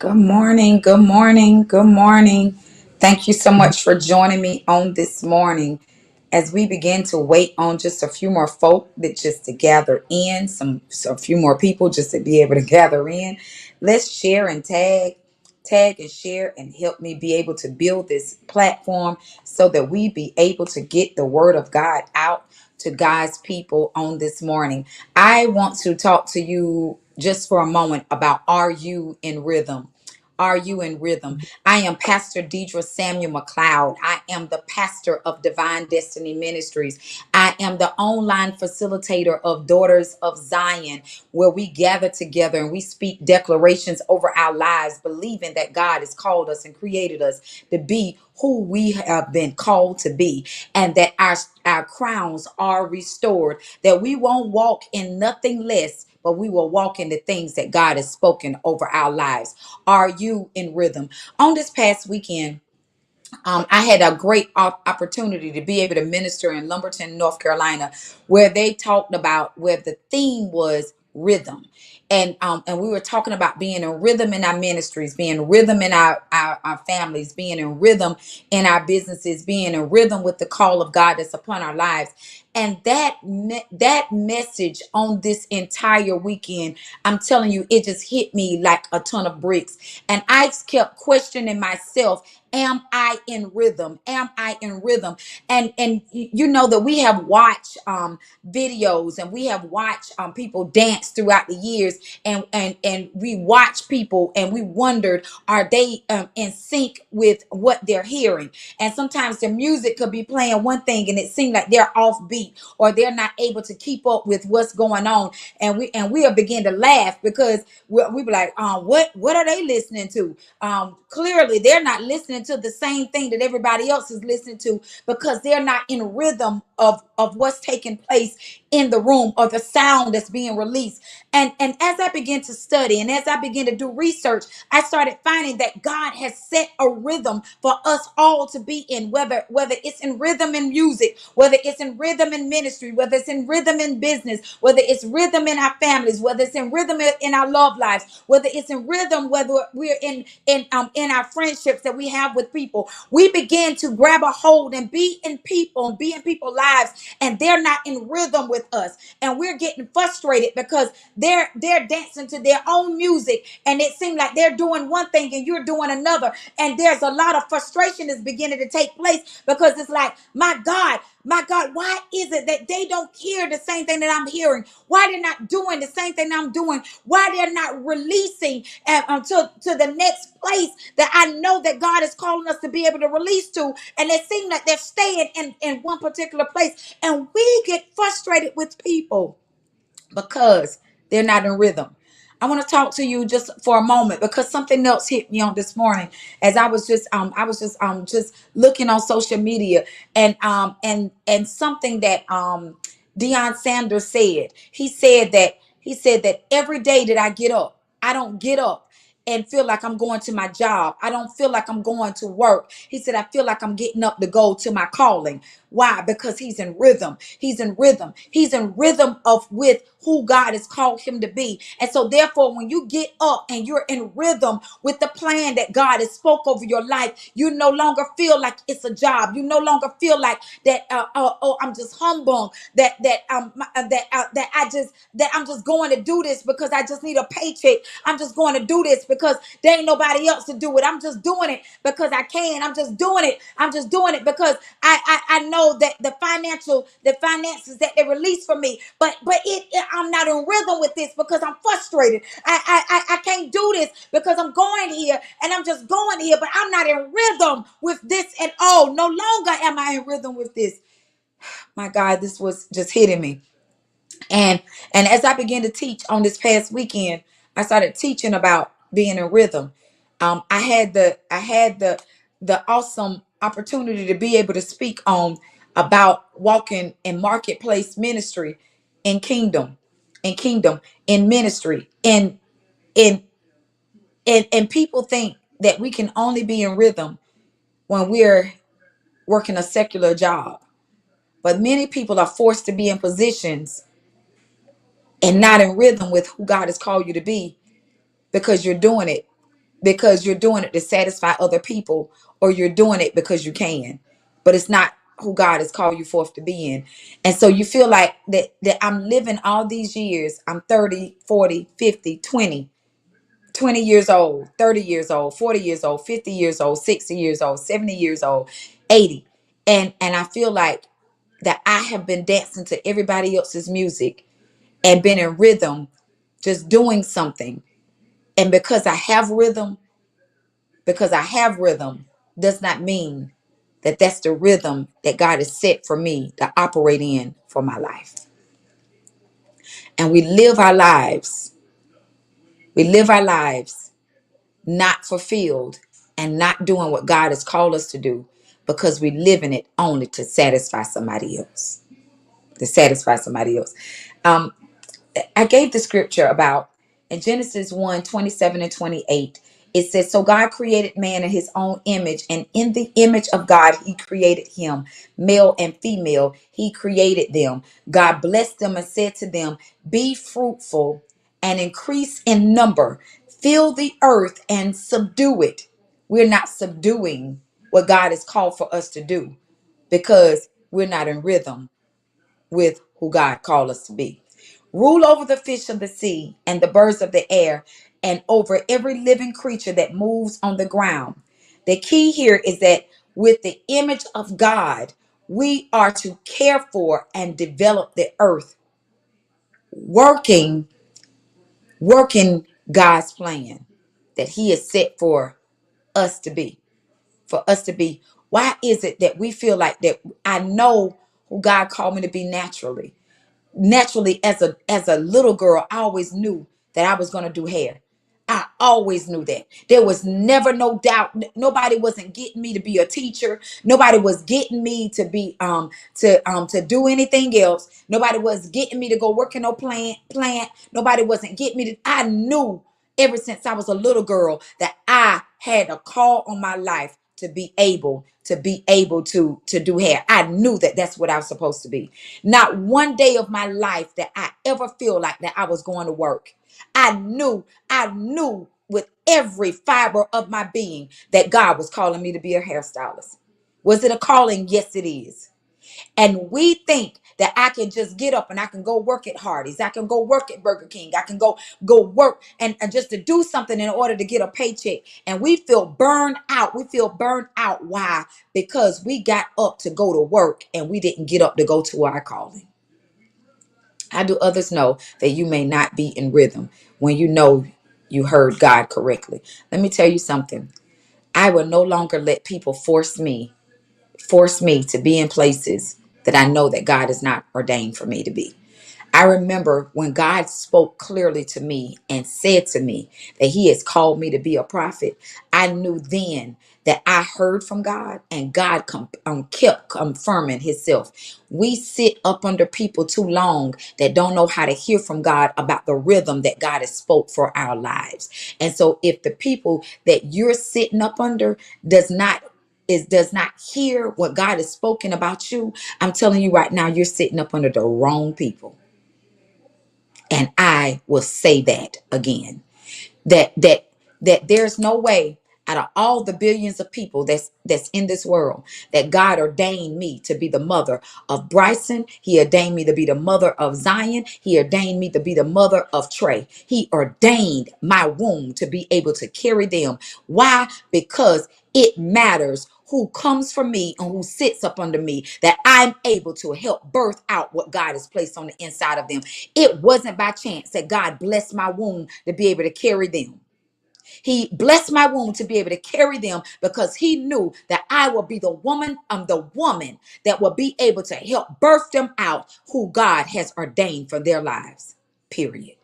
Good morning. Good morning. Good morning. Thank you so much for joining me on this morning as we begin to wait on just a few more folk that just to gather in a few more people just to be able to gather in. Let's share and tag and share and help me be able to build this platform so that we be able to get the word of God out to God's people on this morning. I want to talk to you just for a moment about, are you in rhythm? Are you in rhythm? I am Pastor Deidre Samuel McLeod. I am the pastor of Divine Destiny Ministries. I am the online facilitator of Daughters of Zion, where we gather together and we speak declarations over our lives, believing that God has called us and created us to be who we have been called to be, and that our crowns are restored, that we won't walk in nothing less, but we will walk in the things that God has spoken over our lives. Are you in rhythm? On this past weekend, I had a great opportunity to be able to minister in Lumberton, North Carolina, where they talked about, where the theme was rhythm. And we were talking about being in rhythm in our ministries, being in rhythm in our families, being in rhythm in our businesses, being in rhythm with the call of God that's upon our lives. And that message on this entire weekend, I'm telling you, it just hit me like a ton of bricks. And I kept questioning myself, am I in rhythm? Am I in rhythm? And you know that we have watched videos, and we have watched people dance throughout the years, and we watch people and we wondered, are they in sync with what they're hearing? And sometimes the music could be playing one thing and it seemed like they're offbeat, or they're not able to keep up with what's going on. And we'll begin to laugh because we be like, what are they listening to? Clearly they're not listening to the same thing that everybody else is listening to, because they're not in rhythm of what's taking place in the room, or the sound that's being released. And as I began to study and as I began to do research, I started finding that God has set a rhythm for us all to be in, whether it's in rhythm in music, whether it's in rhythm in ministry, whether it's in rhythm in business, whether it's rhythm in our families, whether it's in rhythm in our love lives, whether it's in rhythm, whether we're in our friendships that we have with people. We begin to grab a hold and be in people and be in people's lives, and they're not in rhythm with us, and we're getting frustrated because they're dancing to their own music, and it seems like they're doing one thing and you're doing another, and there's a lot of frustration that's beginning to take place, because it's like, my God, why is it that they don't hear the same thing that I'm hearing? Why they're not doing the same thing I'm doing? Why they're not releasing to the next place that I know that God is calling us to be able to release to? And it seems like they're staying in one particular place. And we get frustrated with people because they're not in rhythm. I want to talk to you just for a moment, because something else hit me on this morning as I was just looking on social media, and something that Deion Sanders said. He said that every day that I get up, I don't get up and feel like I'm going to my job. I don't feel like I'm going to work. He said, I feel like I'm getting up to go to my calling. Why? Because he's in rhythm. He's in rhythm. He's in rhythm of with who God has called him to be. And so therefore, when you get up and you're in rhythm with the plan that God has spoke over your life, you no longer feel like it's a job. You no longer feel like that, oh, I'm just humble, that I'm just going to do this because I just need a paycheck. I'm just going to do this because there ain't nobody else to do it. I'm just doing it because I can. I'm just doing it. I'm just doing it because I know that the finances that they release for me, but I'm not in rhythm with this because I'm frustrated. I can't do this because I'm going here and I'm just going here, but I'm not in rhythm with this at all. No longer am I in rhythm with this. My God, this was just hitting me. And as I began to teach on this past weekend, I started teaching about being in rhythm. I had the awesome opportunity to be able to speak on about walking in marketplace ministry, in kingdom in ministry, in and people think that we can only be in rhythm when we're working a secular job, but many people are forced to be in positions and not in rhythm with who God has called you to be, because you're doing it because you're doing it to satisfy other people, or you're doing it because you can, but it's not who God has called you forth to be in. And so you feel like that I'm living all these years. I'm 30, 40, 50, 20 years old, 30 years old, 40 years old, 50 years old, 60 years old, 70 years old, 80. And I feel like that I have been dancing to everybody else's music and been in rhythm, just doing something. And because I have rhythm does not mean that that's the rhythm that God has set for me to operate in for my life. And we live our lives not fulfilled and not doing what God has called us to do, because we live in it only to satisfy somebody else. To satisfy somebody else. Um, I gave the scripture about in Genesis 1:27 and 28. It says, so God created man in his own image, and in the image of God, he created him, male and female, he created them. God blessed them and said to them, be fruitful and increase in number, fill the earth and subdue it. We're not subduing what God has called for us to do because we're not in rhythm with who God called us to be. Rule over the fish of the sea and the birds of the air and over every living creature that moves on the ground. The key here is that with the image of God, we are to care for and develop the earth, working, working God's plan that He has set for us to be. For us to be. Why is it that we feel like that? I know who God called me to be naturally as a little girl. I always knew that I was going to do hair. I always knew that. There was never no doubt. Nobody wasn't getting me to be a teacher. Nobody was getting me to be to do anything else. Nobody was getting me to go work in no plant. Nobody wasn't getting me to. I knew ever since I was a little girl that I had a call on my life to do hair. I knew that that's what I was supposed to be. Not one day of my life that I ever feel like that I was going to work. I knew with every fiber of my being that God was calling me to be a hairstylist. Was it a calling? Yes, it is. And we think that I can just get up and I can go work at Hardee's. I can go work at Burger King. I can go work and just to do something in order to get a paycheck. And we feel burned out. We feel burned out. Why? Because we got up to go to work and we didn't get up to go to our calling. How do others know that you may not be in rhythm when you know you heard God correctly? Let me tell you something. I will no longer let people force me to be in places that I know that God has not ordained for me to be. I remember when God spoke clearly to me and said to me that He has called me to be a prophet. I knew then that I heard from God, and God kept confirming Himself. We sit up under people too long that don't know how to hear from God about the rhythm that God has spoke for our lives. And so if the people that you're sitting up under does not hear what God has spoken about you, I'm telling you right now, you're sitting up under the wrong people. And I will say that again, that there's no way out of all the billions of people that's in this world that God ordained me to be the mother of Bryson. He ordained me to be the mother of Zion. He ordained me to be the mother of Trey. He ordained my womb to be able to carry them. Why? Because it matters who comes from me and who sits up under me, that I'm able to help birth out what God has placed on the inside of them. It wasn't by chance that God blessed my womb to be able to carry them. He blessed my womb to be able to carry them because He knew that I will be the woman that will be able to help birth them out who God has ordained for their lives. Period.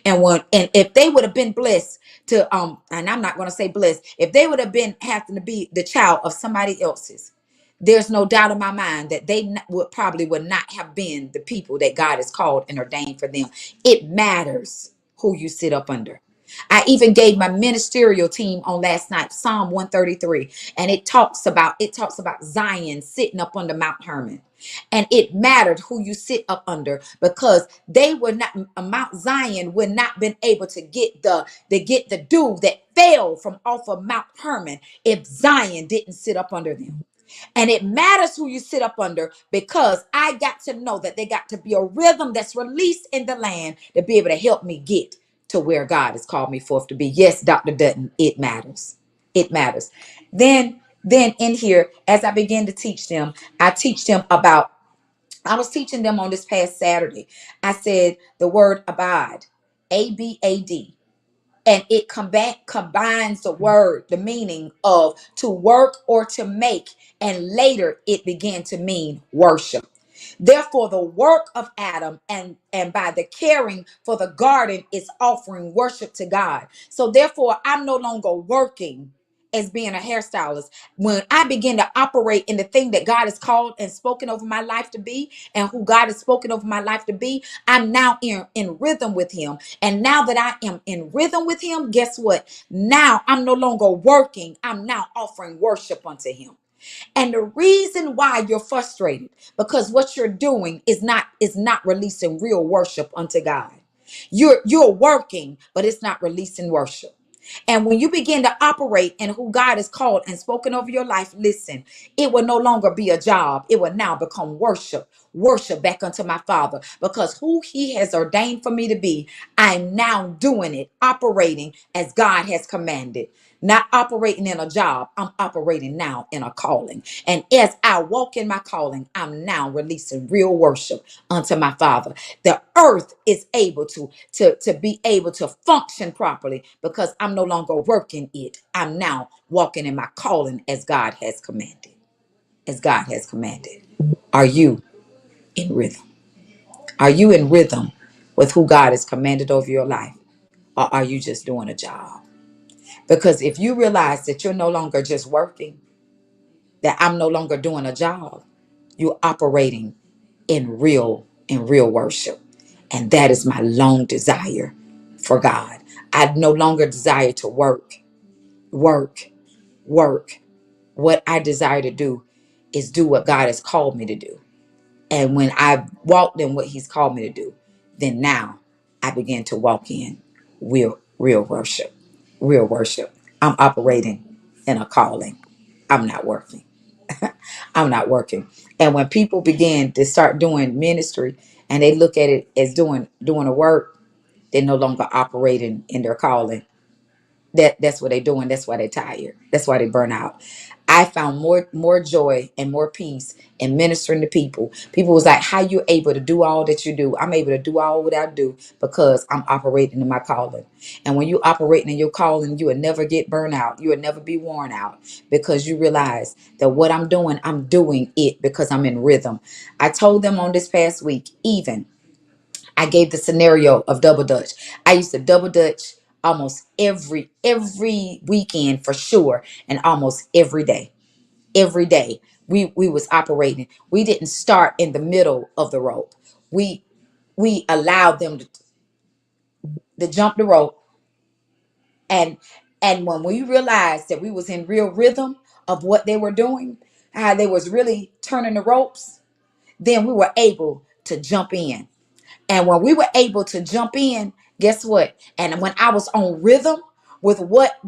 And if they would have been blessed to and I'm not going to say blessed, if they would have been having to be the child of somebody else's, there's no doubt in my mind that would not have been the people that God has called and ordained for them. It matters who you sit up under. I even gave my ministerial team on last night Psalm 133, and it talks about Zion sitting up under Mount Hermon. And it mattered who you sit up under, because they were not, Mount Zion would not been able to get the dew that fell from off of Mount Hermon if Zion didn't sit up under them. And it matters who you sit up under, because I got to know that they got to be a rhythm that's released in the land to be able to help me get to where God has called me forth to be. Yes, Dr. Dutton, it matters. It matters. Then in here, as I begin to teach them, I was teaching them on this past Saturday. I said the word abide, ABAD, and it combines the meaning of to work or to make, and later it began to mean worship. Therefore, the work of Adam and by the caring for the garden is offering worship to God. So therefore, I'm no longer working as being a hairstylist. When I begin to operate in the thing that God has called and spoken over my life to be, and who God has spoken over my life to be, I'm now in rhythm with Him. And now that I am in rhythm with Him, guess what? Now I'm no longer working. I'm now offering worship unto Him. And the reason why you're frustrated, because what you're doing is not releasing real worship unto God. You're working, but it's not releasing worship. And when you begin to operate in who God has called and spoken over your life, listen, it will no longer be a job. It will now become worship. Worship back unto my Father, because who He has ordained for me to be, I'm now doing it, operating as God has commanded. Not operating in a job, I'm operating now in a calling. And as I walk in my calling, I'm now releasing real worship unto my Father. The earth is able to be able to function properly, because I'm no longer working it. I'm now walking in my calling as God has commanded. As God has commanded. Are you in rhythm? Are you in rhythm with who God has commanded over your life? Or are you just doing a job? Because if you realize that you're no longer just working, that I'm no longer doing a job, you're operating in real worship. And that is my long desire for God. I no longer desire to work, work. What I desire to do is do what God has called me to do. And when I walked in what He's called me to do, then now I begin to walk in real worship. Real worship. I'm operating in a calling. I'm not working. I'm not working. And when people begin to start doing ministry and they look at it as doing a work, they're no longer operating in their calling. That's what they're doing. That's why they're tired. That's why they burn out. I found more joy and more peace in ministering to people. People was like, how you able to do all that you do? I'm able to do all what I do because I'm operating in my calling. And when you operating in your calling, you will never get burned out. You will never be worn out, because you realize that what I'm doing it because I'm in rhythm. I told them on this past week, even I gave the scenario of double dutch. I used to double dutch almost every weekend for sure, and almost every day. Every day we was operating. We didn't start in the middle of the rope. We allowed them to jump the rope, and when we realized that we was in real rhythm of what they were doing, how they was really turning the ropes, then we were able to jump in. And when we were able to jump in, guess what? And when I was on rhythm with what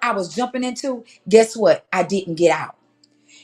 I was jumping into, guess what? I didn't get out.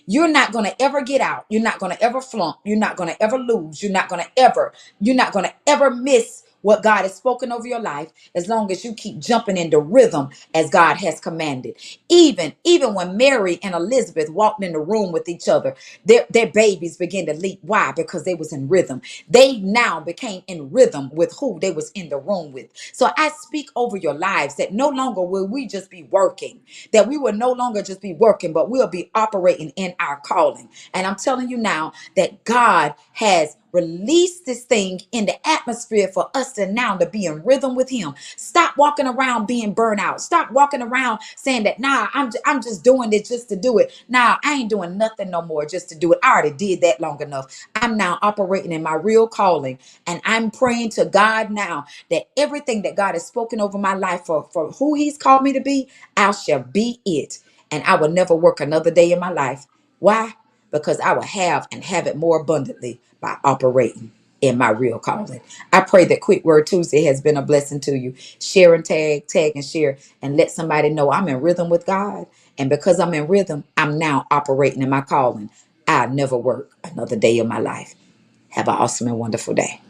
You're not going to ever get out. You're not going to ever flunk. You're not going to ever lose. You're not going to ever miss what God has spoken over your life, as long as you keep jumping into rhythm as God has commanded. Even when Mary and Elizabeth walked in the room with each other, their babies began to leap. Why? Because they was in rhythm. They now became in rhythm with who they was in the room with. So I speak over your lives that no longer will we just be working, that we will no longer just be working, but we'll be operating in our calling. And I'm telling you now that God has release this thing in the atmosphere for us to now to be in rhythm with him. Stop walking around being burnt out. Stop walking around saying that, nah, I'm just doing this just to do it. Nah, I ain't doing nothing no more just to do it. I already did that long enough. I'm now operating in my real calling. And I'm praying to God now that everything that God has spoken over my life for who he's called me to be, I shall be it. And I will never work another day in my life. Why? Because I will have and have it more abundantly by operating in my real calling. I pray that Quick Word Tuesday has been a blessing to you. Share and tag and share, and let somebody know I'm in rhythm with God. And because I'm in rhythm, I'm now operating in my calling. I'll never work another day in my life. Have an awesome and wonderful day.